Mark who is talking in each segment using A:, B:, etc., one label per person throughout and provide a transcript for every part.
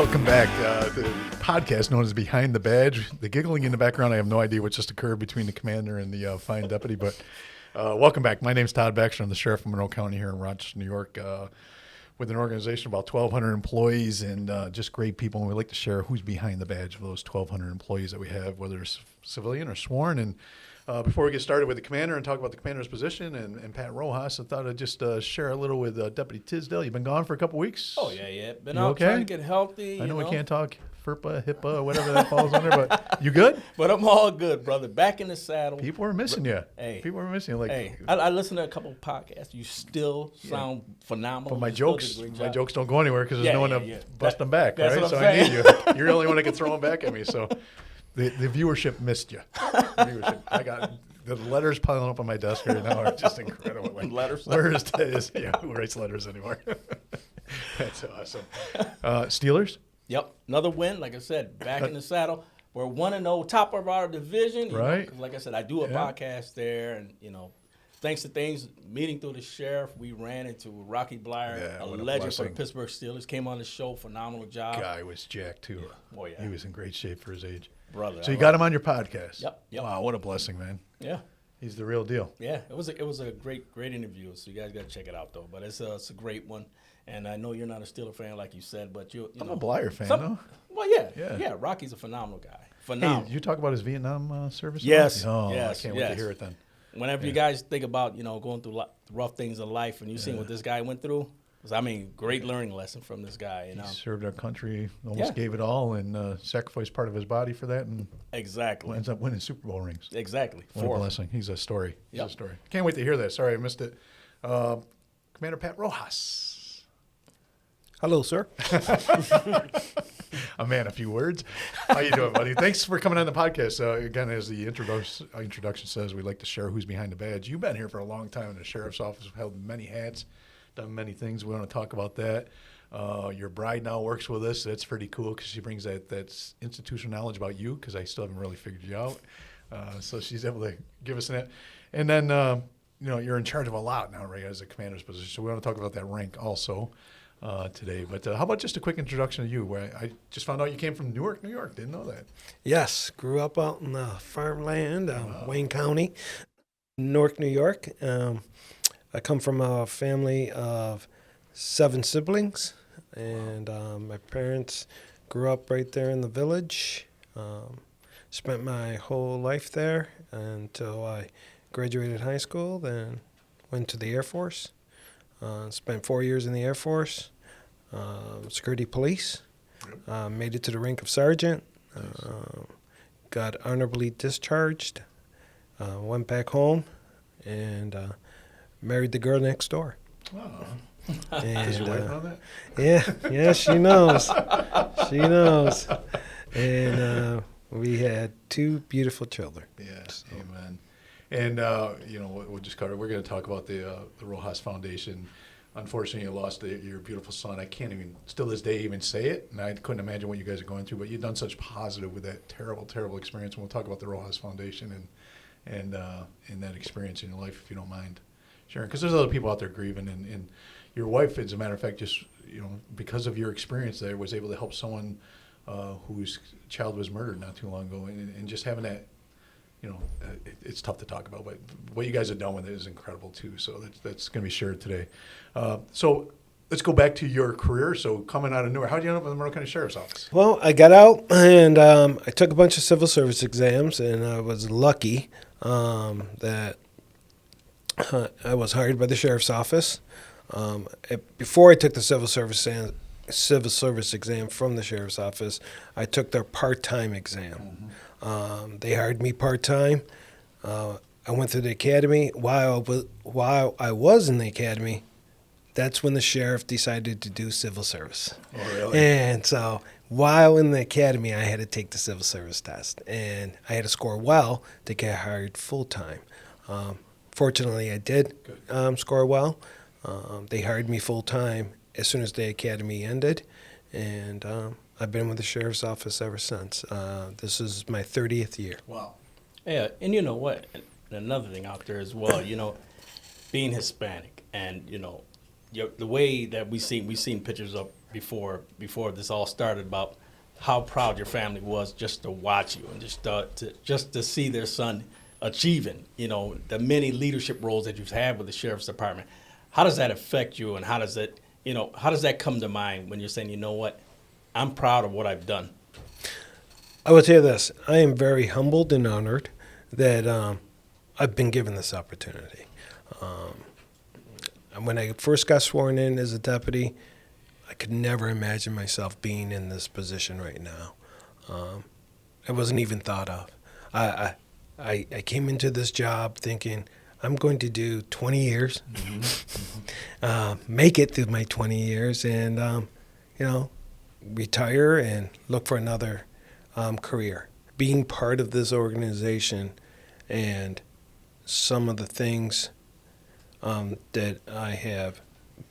A: Welcome back to the podcast known as Behind the Badge. The giggling in the background, I have no idea what just occurred between the commander and the fine deputy, but welcome back. My name's Todd Baxter. I'm the sheriff of Monroe County here in Rochester, New York, with an organization of about 1,200 employees and just great people. And we like to share who's behind the badge of those 1,200 employees that we have, whether it's civilian or sworn. And before we get started with the commander and talk about the commander's position and Pat Rojas, I thought I'd just share a little with Deputy Tisdale. You've been gone for a couple weeks.
B: Oh, yeah. Been
A: You
B: out
A: okay?
B: trying to get healthy.
A: I know we can't talk FERPA, HIPAA, whatever that falls under, but you good?
B: But I'm all good, brother. Back in the saddle.
A: People are missing you.
B: Hey.
A: People are missing you. Like,
B: Hey, I listened to a couple of podcasts. You still sound phenomenal.
A: but my
B: You still did a
A: jokes,
B: great
A: my
B: job.
A: jokes don't go anywhere because there's no one to bust them back,
B: that's
A: right?
B: what
A: So
B: I'm
A: I need
B: saying.
A: you. You're the only one that can throw them back at me. So the viewership missed you. I got the letters piling up on my desk right now are just incredible. Like,
B: Letters?
A: Where's this? Yeah, who writes letters anymore? That's awesome. Steelers?
B: Yep. Another win. Like I said, back in the saddle. We're 1-0, top of our division. You
A: Right.
B: know, 'cause like I said, I do a podcast there. And, thanks to things, meeting through the sheriff, we ran into Rocky Blyer,
A: Yeah,
B: a
A: what a
B: legend for the
A: blessing.
B: Pittsburgh Steelers. Came on the show. Phenomenal job.
A: Guy was jacked too.
B: Oh, yeah.
A: He was in great shape for his age.
B: Brother.
A: So you got him on your podcast.
B: Yep.
A: Wow, what a blessing, man.
B: Yeah.
A: He's the real deal.
B: Yeah, it was a great interview. So you guys got to check it out though. But it's a great one. And I know you're not a Steeler fan like you said, but you
A: I'm
B: know
A: a Blyer fan, though.
B: Well, yeah. Rocky's a phenomenal guy.
A: Hey,
B: Phenomenal.
A: did you talk about his Vietnam service?
B: Yes,
A: Oh,
B: yes,
A: I can't wait to
B: yes.
A: hear it then.
B: Whenever you guys think about going through rough things in life, and you seen what this guy went through, great learning lesson from this guy.
A: He served our country, almost
B: Yeah.
A: gave it all, and sacrificed part of his body for that, and
B: Exactly.
A: ends up winning Super Bowl rings.
B: Exactly.
A: What a blessing. He's a story. He's a
B: Yep.
A: story. Can't wait to hear that. Sorry, I missed it. Commander Pat Rojas.
C: Hello, sir.
A: A man, a few words. How you doing, buddy? Thanks for coming on the podcast. Again, as the introduction says, we like to share who's behind the badge. You've been here for a long time in the sheriff's office, held many hats, done many things. We want to talk about that. Your bride now works with us. That's pretty cool because she brings that institutional knowledge about you because I still haven't really figured you out. So she's able to give us that. And then, you're in charge of a lot now, right, as a commander's position. So we want to talk about that rank also today. But how about just a quick introduction to you? Where I just found out you came from Newark, New York. Didn't know that.
C: Yes, grew up out in the farmland, Wayne County, Newark, New York. I come from a family of 7 siblings, and my parents grew up right there in the village. Spent my whole life there until I graduated high school, then went to the Air Force. Spent 4 years in the Air Force, security police, made it to the rank of sergeant, got honorably discharged, went back home, and married the girl next door.
A: Oh.
C: And,
A: Does your wife know that?
C: yeah, she knows. She knows. And we had 2 beautiful children.
A: Yes, amen. And we'll just cover. We're going to talk about the Rojas Foundation. Unfortunately, you lost your beautiful son. I can't even, still this day, even say it, and I couldn't imagine what you guys are going through. But you've done such positive with that terrible, terrible experience. And we'll talk about the Rojas Foundation and that experience in your life, if you don't mind sharing, because there's other people out there grieving. And your wife, as a matter of fact, just because of your experience there, was able to help someone whose child was murdered not too long ago, and just having that. It's tough to talk about, but what you guys have done with it is incredible too. So that's going to be shared today. So let's go back to your career. So coming out of Newark, how did you end up in the Monroe County Sheriff's Office?
C: Well, I got out and I took a bunch of civil service exams, and I was lucky that I was hired by the sheriff's office. Before I took the civil service exam from the sheriff's office, I took their part-time exam. They hired me part-time. I went through the academy. While I was in the academy, that's when the sheriff decided to do civil service.
A: Oh, really?
C: And so while in the academy, I had to take the civil service test. And I had to score well to get hired full-time. Fortunately, I did score well. They hired me full-time as soon as the academy ended. And I've been with the sheriff's office ever since. This is my 30th year.
A: Wow.
B: Yeah, and you know what? Another thing out there as well, being Hispanic and, the way that we've seen pictures of before this all started about how proud your family was just to watch you and just to see their son achieving, the many leadership roles that you've had with the sheriff's department. How does that affect you, and how does that come to mind when you're saying, you know what, I'm proud of what I've done?
C: I will tell you this: I am very humbled and honored that I've been given this opportunity. When I first got sworn in as a deputy, I could never imagine myself being in this position right now. It wasn't even thought of. I came into this job thinking I'm going to do 20 years, make it through my 20 years, and retire and look for another career. Being part of this organization and some of the things that I have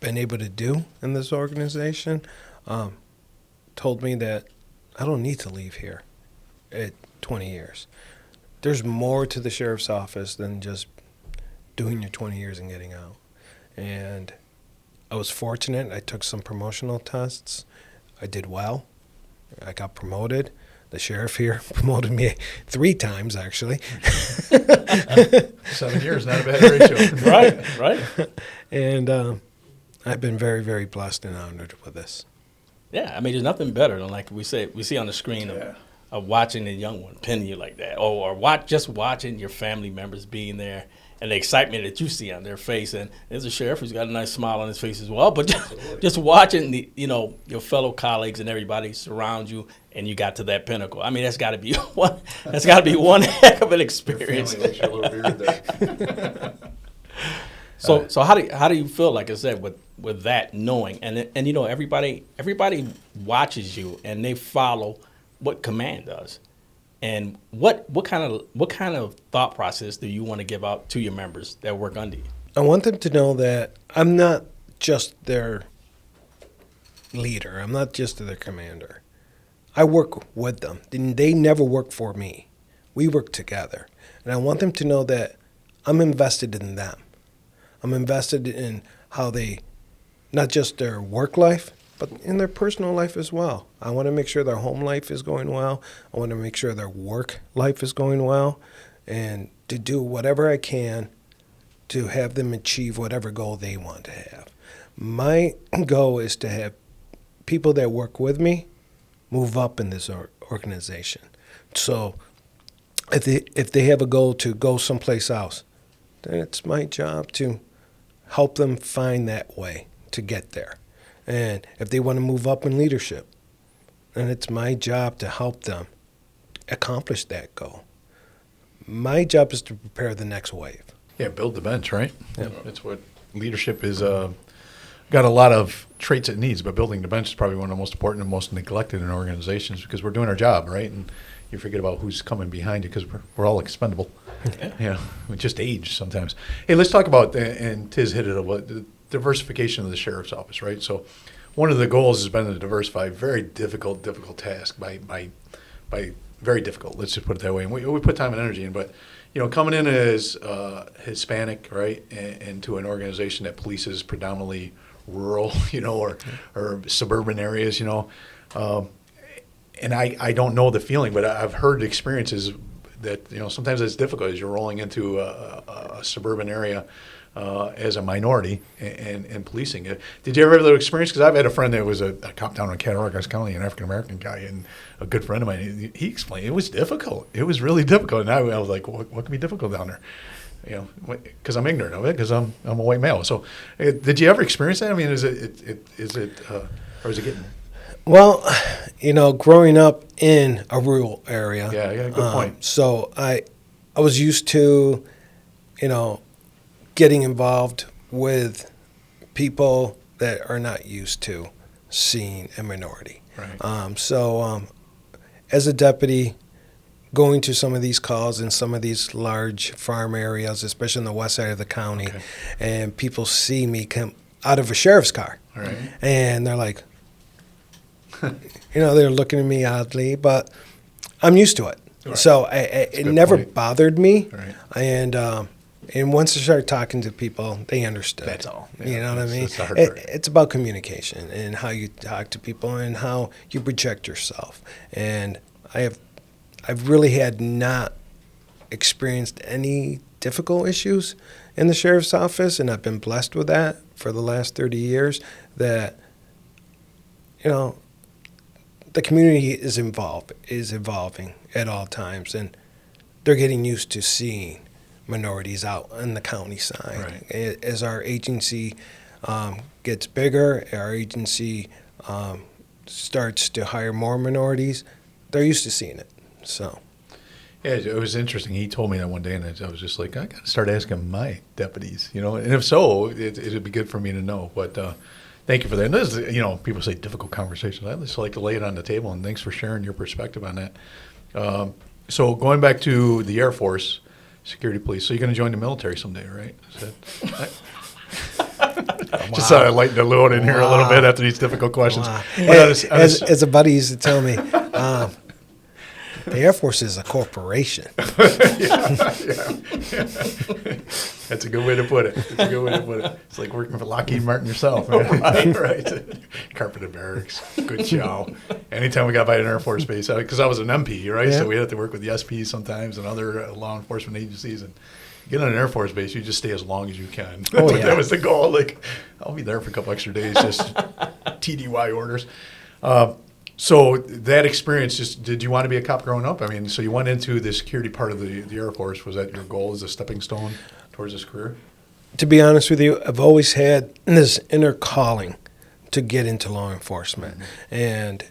C: been able to do in this organization told me that I don't need to leave here at 20 years. There's more to the sheriff's office than just doing your 20 years and getting out. And I was fortunate. I took some promotional tests. I did well. I got promoted. The sheriff here promoted me 3 times, actually.
A: 7 years, not a bad ratio.
B: Right.
C: And I've been very, very blessed and honored with this.
B: Yeah, I mean, there's nothing better than we see on the screen of watching a young one pin you like that, or just watching your family members being there and the excitement that you see on their face. And there's a sheriff who's got a nice smile on his face as well. But just watching your fellow colleagues and everybody surround you, and you got to that pinnacle. I mean, that's got to be one. That's got to be one heck of an experience.
A: Your family likes your little beard there.
B: So how do you feel? Like I said, with that knowing, and everybody watches you and they follow what command does. And what kind of thought process do you want to give out to your members that work under you?
C: I want them to know that I'm not just their leader. I'm not just their commander. I work with them. They never work for me. We work together. And I want them to know that I'm invested in them. I'm invested in how they, not just their work life, but in their personal life as well. I want to make sure their home life is going well. I want to make sure their work life is going well, and to do whatever I can to have them achieve whatever goal they want to have. My goal is to have people that work with me move up in this organization. So if they have a goal to go someplace else, then it's my job to help them find that way to get there. And if they want to move up in leadership, then it's my job to help them accomplish that goal. My job is to prepare the next wave.
A: Yeah, build the bench, right?
C: Yeah.
A: That's what leadership is. Got a lot of traits it needs, but building the bench is probably one of the most important and most neglected in organizations, because we're doing our job, right? And you forget about who's coming behind you, because we're all expendable. We just age sometimes. Hey, let's talk about, and Tiz hit it, about the diversification of the sheriff's office, right? So one of the goals has been to diversify. Very difficult task by very difficult. Let's just put it that way. And we put time and energy in, but coming in as Hispanic, right, and to an organization that polices predominantly rural, or suburban areas, and I don't know the feeling, but I've heard experiences that sometimes it's difficult as you're rolling into a suburban area as a minority and policing it. Did you ever have that experience? Because I've had a friend that was a cop down in Cattaraugus County, an African-American guy, and a good friend of mine, he explained it was difficult. It was really difficult. And I was like, what can be difficult down there? Because I'm ignorant of it, because I'm a white male. So did you ever experience that? I mean, is it or is it getting...
C: Well, growing up in a rural area.
A: Yeah, good point.
C: So I was used to, getting involved with people that are not used to seeing a minority.
A: Right.
C: So as a deputy, going to some of these calls in some of these large farm areas, especially in the west side of the county, and people see me come out of a sheriff's car.
A: Right.
C: And they're like, they're looking at me oddly, but I'm used to it. Right. So it never bothered me.
A: Right.
C: And And once I started talking to people, they understood.
A: That's all.
C: You
A: Yeah,
C: know what I mean?
A: that's the hard part.
C: It's about communication and how you talk to people and how you project yourself. And I've really had not experienced any difficult issues in the sheriff's office, and I've been blessed with that for the last 30 years. That, you know, the community is evolving at all times, and they're getting used to seeing minorities out on the county side.
A: Right.
C: As our agency gets bigger, our agency starts to hire more minorities, they're used to seeing it. So,
A: Yeah, it was interesting. He told me that one day, and I was just like, I got to start asking my deputies, you know. And if so, it'd be good for me to know. But thank you for that. And this is, you know, people say difficult conversations. I just like to lay it on the table, and thanks for sharing your perspective on that. So going back to the Air Force, security police. So you're going to join the military someday, right? Just thought I'd lighten the load in here a little bit after these difficult questions.
C: wow.
A: But
C: As a buddy used to tell me, the Air Force is a corporation.
A: That's a good way to put it. It's like working for Lockheed Martin yourself, man. right. Carpeted barracks, good chow. Anytime we got by an Air Force base, because I was an MP, right?
C: Yeah.
A: So we had to work with the SP sometimes and other law enforcement agencies. And get on an Air Force base, you just stay as long as you can.
C: Oh, yeah.
A: That was the goal. Like, I'll be there for a couple extra days, just TDY orders. So that experience, just did you want to be a cop growing up? I mean, so you went into the security part of the Air Force. Was that your goal as a stepping stone towards this career?
C: To be honest with you, I've always had this inner calling to get into law enforcement. And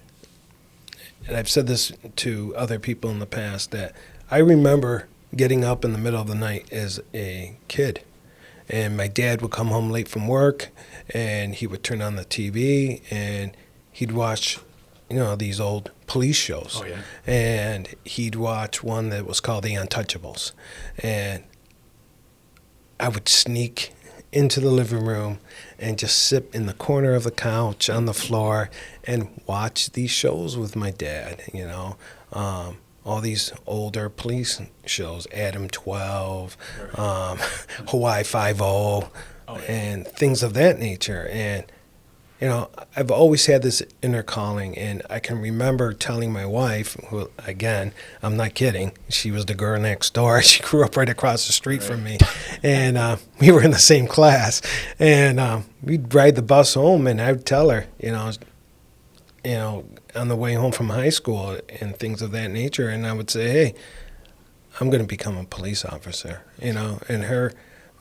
C: I've said this to other people in the past, that I remember getting up in the middle of the night as a kid. And my dad would come home late from work, and he would turn on the TV, and he'd watch, you know, these old police shows.
A: Oh, yeah.
C: And he'd watch one that was called The Untouchables. And I would sneak into the living room and just sit in the corner of the couch on the floor and watch these shows with my dad, you know. All these older police shows, Adam 12, Hawaii 5-0, and things of that nature. And, you know, I've always had this inner calling, and I can remember telling my wife, who, again, I'm not kidding, she was the girl next door. She grew up right across the street from me, and we were in the same class. And we'd ride the bus home, and I'd tell her, you know, on the way home from high school and things of that nature, and I would say, hey, I'm going to become a police officer, you know. And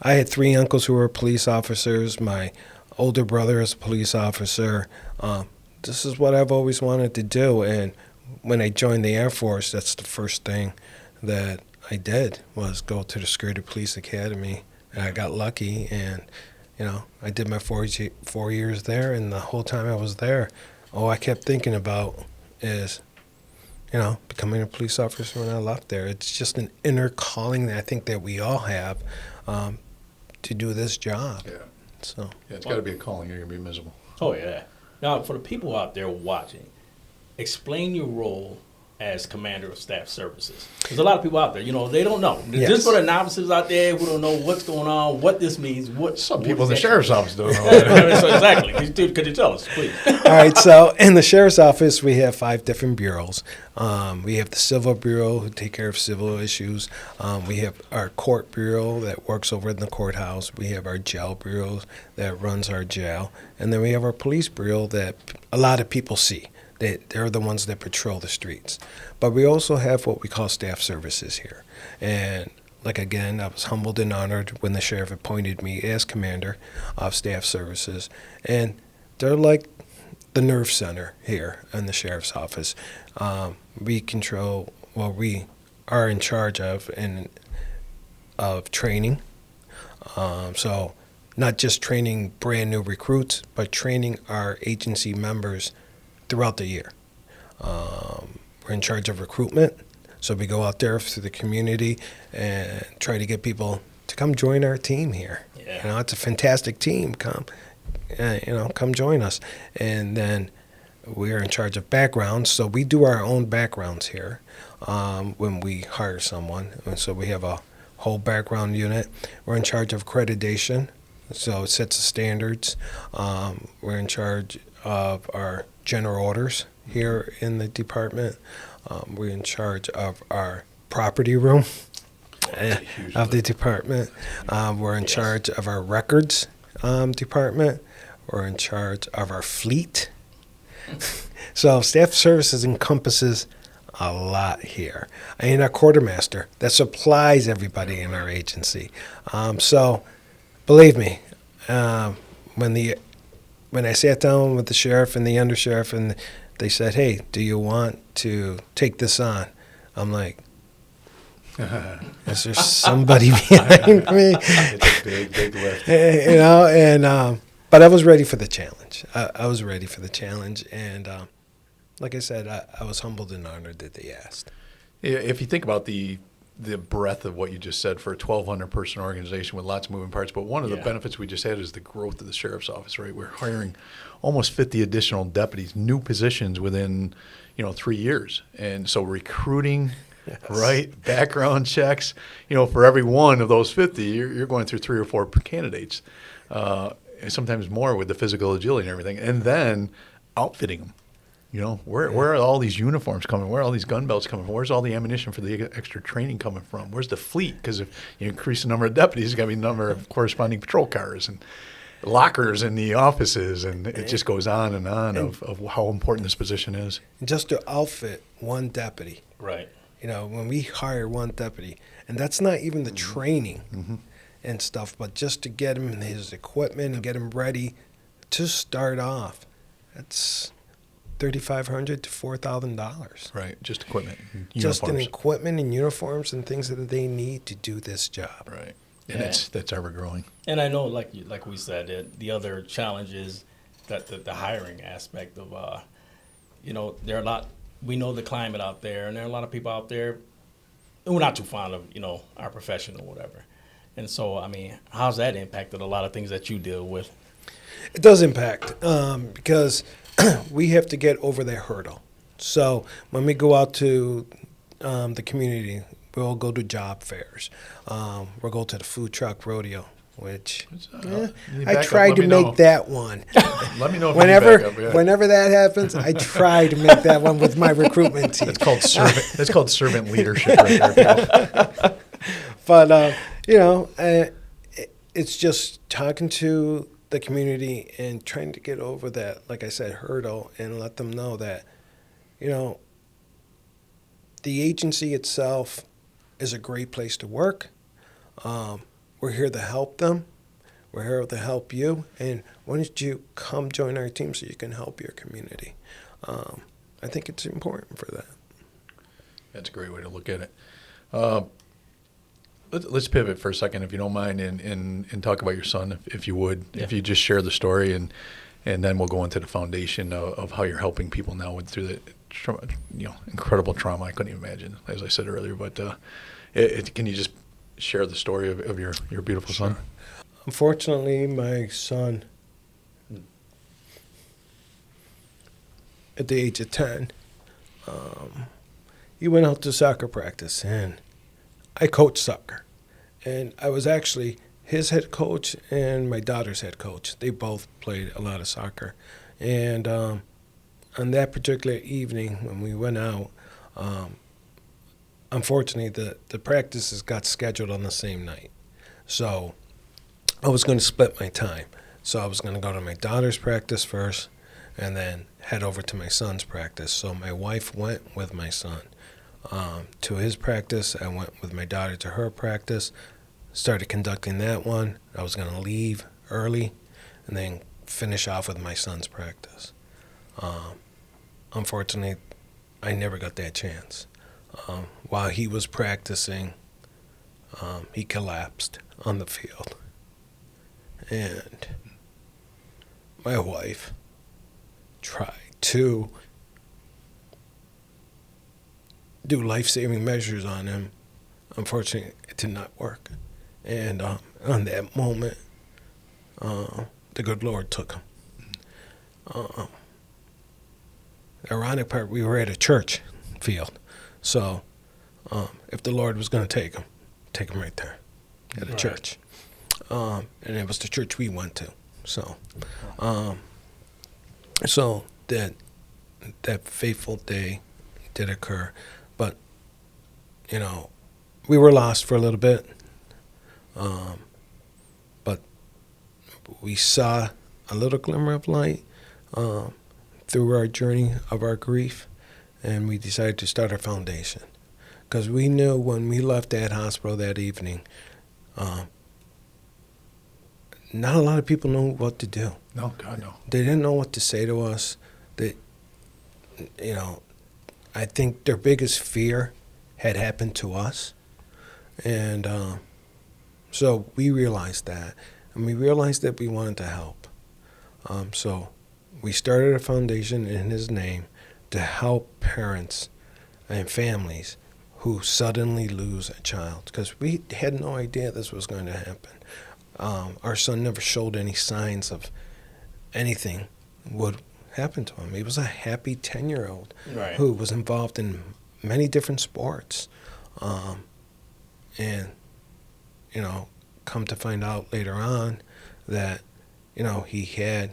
C: I had 3 uncles who were police officers. My older brother is a police officer. This is what I've always wanted to do. And when I joined the Air Force, that's the first thing that I did, was go to the Security Police Academy. And I got lucky, and, you know, I did my 4 years there, and the whole time I was there, all I kept thinking about is, you know, becoming a police officer when I left there. It's just an inner calling that I think that we all have to do this job.
A: Yeah.
C: So
A: Yeah, it's got to be a calling. You're going to be miserable.
B: Oh, yeah. Now, for the people out there watching, explain your role as Commander of Staff Services. There's a lot of people out there, you know, they don't know.
C: Yes.
B: Just for the novices out there who don't know what's going on, what this means,
A: Some people in the sheriff's office don't know.
B: So exactly. Could you tell us, please?
C: all right, so in the sheriff's office, we have 5 different bureaus. We have the Civil Bureau, who take care of civil issues. We have our Court Bureau that works over in the courthouse. We have our Jail Bureau that runs our jail. And then we have our Police Bureau that a lot of people see. They're the ones that patrol the streets. But we also have what we call staff services here. And like, again, I was humbled and honored when the sheriff appointed me as commander of staff services. And they're like the nerve center here in the sheriff's office. We are in charge of training. So not just training brand new recruits, but training our agency members throughout the year. We're in charge of recruitment, so we go out there through the community and try to get people to come join our team here.
B: Yeah.
C: You know, it's a fantastic team. Come join us. And then we're in charge of backgrounds, so we do our own backgrounds here when we hire someone. And so we have a whole background unit. We're in charge of accreditation, so it sets the standards. We're in charge of our general orders here in the department. We're in charge of our property room of the department. We're in charge of our records department. We're in charge of our fleet. So staff services encompasses a lot here. And our quartermaster that supplies everybody in our agency. So believe me, when I sat down with the sheriff and the undersheriff and they said, "Hey, do you want to take this on?" I'm like, is there somebody behind me?
A: It's a big lift.
C: But I was ready for the challenge. I was ready for the challenge, and like I said, I was humbled and honored that they asked.
A: Yeah, if you think about the breadth of what you just said for a 1,200 person organization with lots of moving parts, but one of the benefits we just had is the growth of the sheriff's office. Right, we're hiring almost 50 additional deputies, new positions within 3 years, and so recruiting. Yes. Right, background checks. For every one of those 50, you're going through 3 or 4 candidates, and sometimes more with the physical agility and everything, and then outfitting them. Where are all these uniforms coming? Where are all these gun belts coming from? Where's all the ammunition for the extra training coming from? Where's the fleet? Because if you increase the number of deputies, there's got to be a number of corresponding patrol cars and lockers in the offices, and it just goes on and on of how important this position is.
C: Just to outfit one deputy.
B: Right.
C: When we hire one deputy, and that's not even the training and stuff, but just to get him his equipment and get him ready to start off, that's $3,500 to $4,000.
A: Right, just equipment,
C: just in equipment and uniforms and things that they need to do this job.
A: Right, and that's ever growing.
B: And I know, like we said, the other challenge is that the hiring aspect of, there are a lot. We know the climate out there, and there are a lot of people out there who are not too fond of, our profession or whatever. And so, how's that impacted a lot of things that you deal with?
C: It does impact because we have to get over that hurdle. So when we go out to the community, we'll go to job fairs. We'll go to the food truck rodeo, which I try to make that one.
A: Let me know if
C: whenever that happens, I try to make that one with my recruitment team.
A: That's called servant leadership right there.
C: But it's just talking to the community and trying to get over that, like I said, hurdle, and let them know that, the agency itself is a great place to work. We're here to help them. We're here to help you. And why don't you come join our team so you can help your community? I think it's important for that.
A: That's a great way to look at it. Let's pivot for a second, if you don't mind, and talk about your son, if you would. Yeah. If you just share the story, and then we'll go into the foundation of how you're helping people now through the incredible trauma. I couldn't even imagine, as I said earlier. But can you just share the story of your beautiful son?
C: Unfortunately, my son, at the age of 10, he went out to soccer practice, and I coach soccer. And I was actually his head coach and my daughter's head coach. They both played a lot of soccer. And on that particular evening when we went out, unfortunately, the practices got scheduled on the same night. So I was going to split my time. So I was going to go to my daughter's practice first and then head over to my son's practice. So my wife went with my son to his practice. I went with my daughter to her practice, started conducting that one. I was going to leave early and then finish off with my son's practice. Unfortunately, I never got that chance. While he was practicing, he collapsed on the field. And my wife tried to do life-saving measures on him. Unfortunately, it did not work. And on that moment, the good Lord took him. The ironic part, we were at a church field. So if the Lord was going to take them right there at a
B: Right.
C: church. And it was the church we went to. So, so that fateful day did occur. But, you know, we were lost for a little bit. But we saw a little glimmer of light through our journey of our grief, and we decided to start our foundation. Because we knew when we left that hospital that evening, not a lot of people knew what to do.
A: No, God, no.
C: They didn't know what to say to us. They, you know, I think their biggest fear had happened to us. And so we realized that. And we realized that we wanted to help. So we started a foundation in his name to help parents and families who suddenly lose a child. Because we had no idea this was going to happen. Our son never showed any signs of anything would happen to him. He was a happy 10-year-old
B: Right.
C: who was involved in many different sports. And, you know, come to find out later on that, you know, he had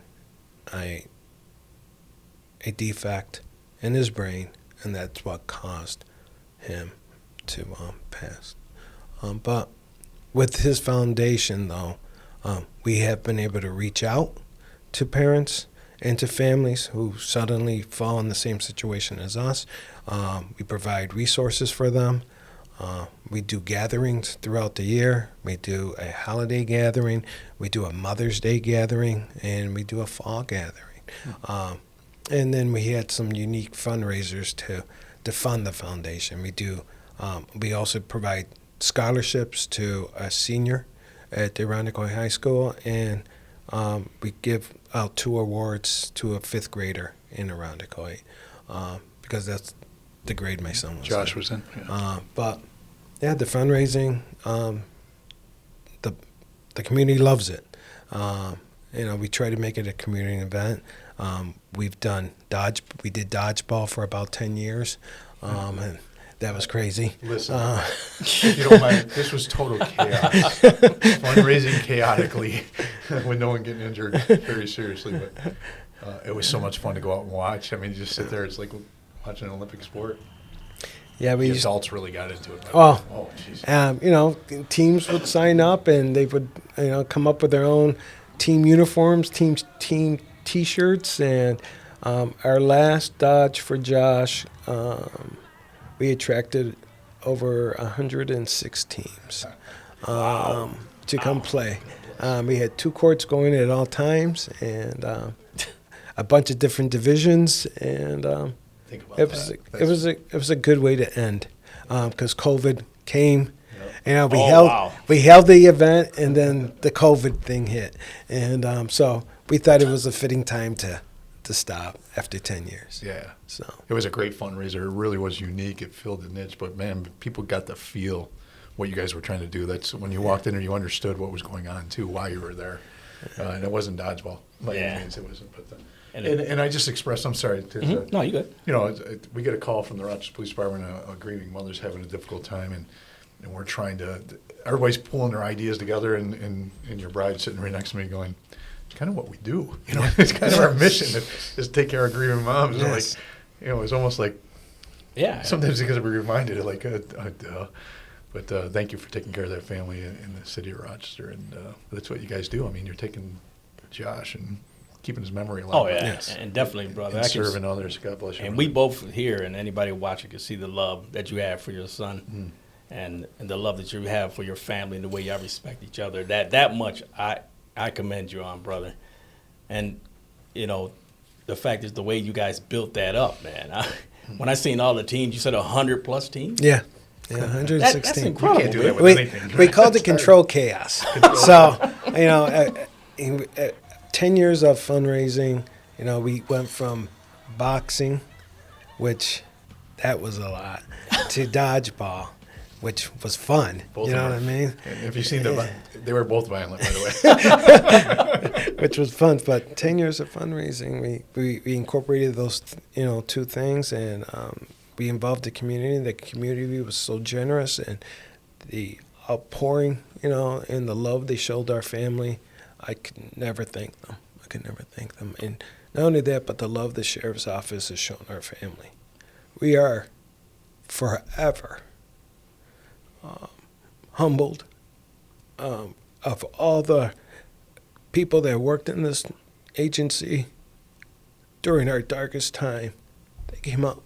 C: a defect in his brain, and that's what caused him to pass. But with his foundation, though, we have been able to reach out to parents and to families who suddenly fall in the same situation as us. We provide resources for them. We do gatherings throughout the year. We do a holiday gathering. We do a Mother's Day gathering, and we do a fall gathering. And then we had some unique fundraisers to fund the foundation. We also provide scholarships to a senior at the Irondequoit High School, and we give out 2 awards to a 5th grader in Irondequoit, because that's the grade my son was
A: Josh
C: in.
A: was in. Yeah.
C: But yeah, the fundraising, the community loves it. You know, we try to make it a community event. We did dodgeball for about 10 years, and that was crazy.
A: Listen, if you don't mind, this was total chaos. Fundraising chaotically with no one getting injured very seriously. But it was so much fun to go out and watch. I mean, you just sit there. It's like watching an Olympic sport.
C: Yeah,
A: The adults really got into it.
C: Oh,
A: jeez.
C: you know, teams would sign up, and they would, you know, come up with their own team uniforms, team T-shirts, and our last Dodge for Josh, we attracted over 106 teams to come play. We had 2 courts going at all times, and a bunch of different divisions, and
A: Think about
C: it
A: that.
C: was a good way to end, because COVID came. You know,
B: Wow.
C: we held the event, and then the COVID thing hit, and so we thought it was a fitting time to stop after 10 years.
A: Yeah.
C: So
A: It was a great fundraiser. It really was unique. It filled the niche. But, man, people got to feel what you guys were trying to do. That's when you walked in there, you understood what was going on, too, why you were there. And it wasn't dodgeball. By any means, it wasn't. But and I just expressed, I'm sorry.
B: No, you good.
A: You know, we get a call from the Rochester Police Department, a grieving mother's having a difficult time, and we're trying to, everybody's pulling their ideas together, and your bride sitting right next to me going, it's kind of what we do. You know, it's kind of our mission is to take care of grieving moms.
C: Yes.
A: And like, you know, it's almost like,
B: Yeah.
A: sometimes because we're reminded of like, but thank you for taking care of that family in the city of Rochester, and that's what you guys do. I mean, you're taking Josh and keeping his memory alive.
B: Oh yeah,
C: Yes.
B: and definitely, brother.
A: And
B: I can
A: serving others. God bless you.
B: And we both here, and anybody watching can see the love that you have for your son, and the love that you have for your family, and the way y'all respect each other. That much I commend you on, brother. And you know, the fact is the way you guys built that up, man. When I seen all the teams, you said 100+ teams.
C: yeah, 116.
B: That's incredible.
A: You can't do that with
C: we,
A: anything.
C: we called it control chaos. So, you know, 10 years of fundraising, you know, we went from boxing, which that was a lot, to dodgeball, which was fun.
A: Both
C: you know
A: of
C: what I
A: them.
C: mean?
A: And if you've seen them, they were both violent, by the way.
C: Which was fun. But 10 years of fundraising, we incorporated those, you know, 2 things, and we involved the community. The community was so generous, and the outpouring, and the love they showed our family. I could never thank them. And not only that, but the love the sheriff's office has shown our family. We are forever humbled of all the people that worked in this agency during our darkest time. They came out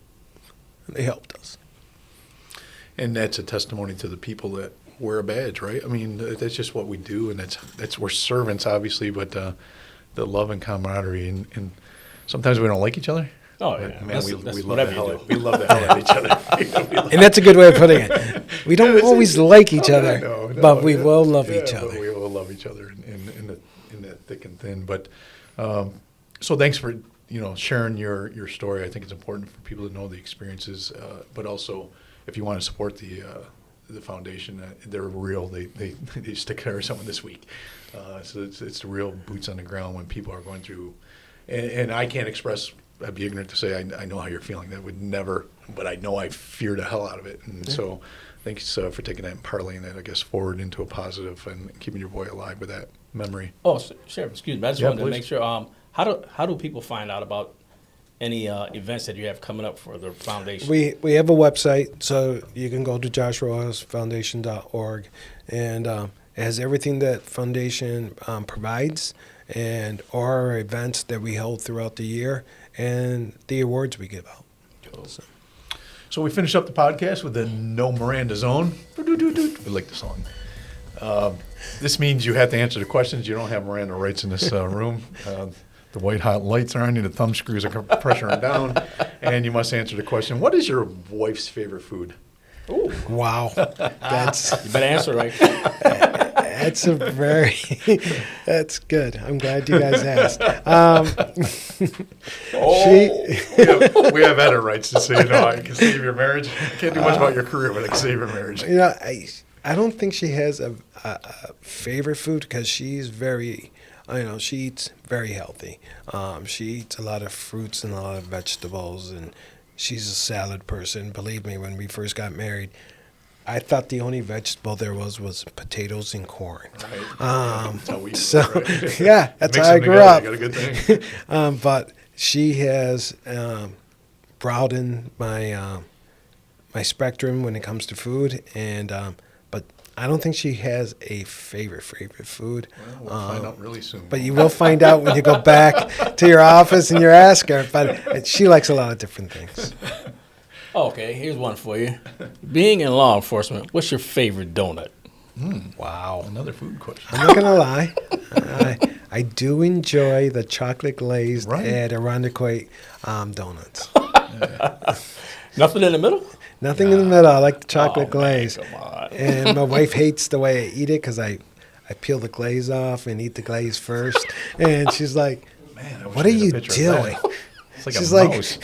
C: and they helped us.
A: And that's a testimony to the people that wear a badge, right? I mean, that's just what we do, and that's we're servants, obviously, but the love and camaraderie, and sometimes we don't like each other.
B: Oh, yeah.
A: Man, we
B: That's
A: love the
B: whatever
A: hell
B: you
A: out, we love the hell out of each other.
C: And that's a good way of putting it. We don't always like each other,
A: No,
C: but we will love
A: yeah,
C: each
A: but
C: other.
A: we will love each other in the thick and thin. But so thanks for sharing your story. I think it's important for people to know the experiences, but also if you want to support the foundation, they're real. They stick care of someone this week. So it's the real boots on the ground when people are going through. And I can't express. I'd be ignorant to say I know how you're feeling. That would never, but I know I fear the hell out of it. And so thanks for taking that and parlaying that, I guess, forward into a positive and keeping your boy alive with that memory.
B: Oh, Sheriff, excuse me. I just
A: Yeah,
B: wanted to
A: please.
B: make sure. How do people find out about any events that you have coming up for the foundation?
C: We have a website, so you can go to joshroasfoundation.org, and it has everything that foundation provides, and our events that we hold throughout the year, and the awards we give out.
A: So we finish up the podcast with the No Miranda Zone. We like the song. This means you have to answer the questions. You don't have Miranda rights in this room. The white hot lights are on you. The thumb screws are pressuring down. And you must answer the question, what is your wife's favorite food?
B: Ooh,
C: Wow, that's
B: you better answer right.
C: that's a very that's good. I'm glad you guys asked.
A: We have edit rights to say, I can save your marriage. I can't do much about your career, but I can save your marriage.
C: I don't think she has a favorite food because she's very, she eats very healthy. She eats a lot of fruits and a lot of vegetables, and she's a salad person. Believe me, when we first got married, I thought the only vegetable there was potatoes and corn.
A: Right. That's how we do
C: So,
A: it, right?
C: yeah, that's
A: Mix
C: how I
A: them
C: grew
A: together,
C: up.
A: you got a good thing.
C: But she has broadened my my spectrum when it comes to food, and but I don't think she has a favorite food.
A: Well, we'll find out really soon.
C: But you will find out when you go back to your office and you ask her. But she likes a lot of different things.
B: Okay, here's one for you. Being in law enforcement, what's your favorite donut?
C: Wow.
A: Another food question.
C: I'm not going to lie. I do enjoy the chocolate glazed
A: Right.
C: at Irondequoit donuts.
B: Nothing in the middle?
C: Nothing in the middle. I like the chocolate
B: Oh,
C: glaze.
B: Man, come on.
C: And my wife hates the way I eat it because I peel the glaze off and eat the glaze first. And she's like,
A: Man, I wish
C: what
A: I
C: are
A: had a
C: you
A: picture of
C: doing?
A: that. It's like
C: She's
A: a
C: like,
A: mouse.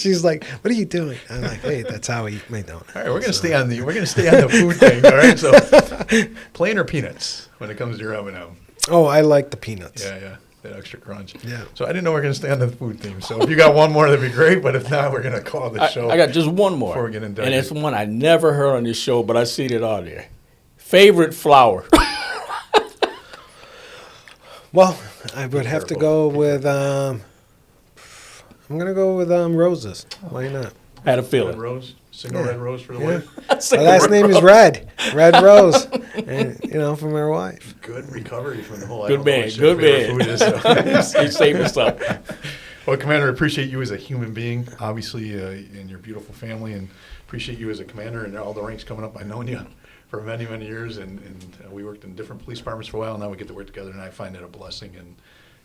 C: she's like, what are you doing? I'm like, hey, that's how I eat my donut.
A: All right, we're gonna stay on the food thing. All right, so plain or peanuts when it comes to your M&M.
C: Oh, I like the peanuts.
A: Yeah, that extra crunch.
C: Yeah.
A: So I didn't know we were gonna stay on the food theme. So if you got one more, that'd be great. But if not, we're gonna call the show.
B: I got just one more.
A: Before we get indicted.
B: And it's one I never heard on this show, but I seen it on there. Favorite flower?
C: Well, I would have to go with, I'm going to go with roses. Why not?
B: I had a
A: Red
B: feeling.
A: rose, single
C: Yeah.
A: red rose for the
C: Yeah.
A: wife.
C: My last name is Red. Red Rose. And, from my wife.
A: Good recovery from the whole. I
B: Good
A: don't know
B: man,
A: what your
B: good
A: favorite
B: man.
A: food is, so.
B: He saved us up.
A: Well, Commander, I appreciate you as a human being, obviously, and your beautiful family, and appreciate you as a commander and all the ranks coming up. I've known you for many, many years, and we worked in different police departments for a while. Now we get to work together, and I find that a blessing.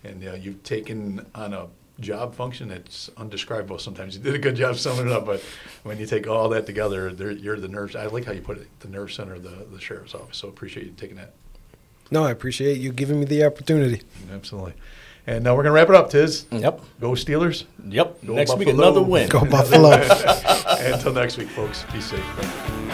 A: And you've taken on a job function that's undescribable sometimes. You did a good job summing it up, but when you take all that together, you're the nerve. I like how you put it, the nerve center of the sheriff's office. So appreciate you taking that.
C: No, I appreciate you giving me the opportunity.
A: Absolutely. And now we're going to wrap it up, Tiz.
B: Yep.
A: Go Steelers.
B: Yep.
A: Go
B: Next week,
A: Buffalo.
B: another win.
C: Go Buffalo.
A: And until next week, folks, be safe. Thank you.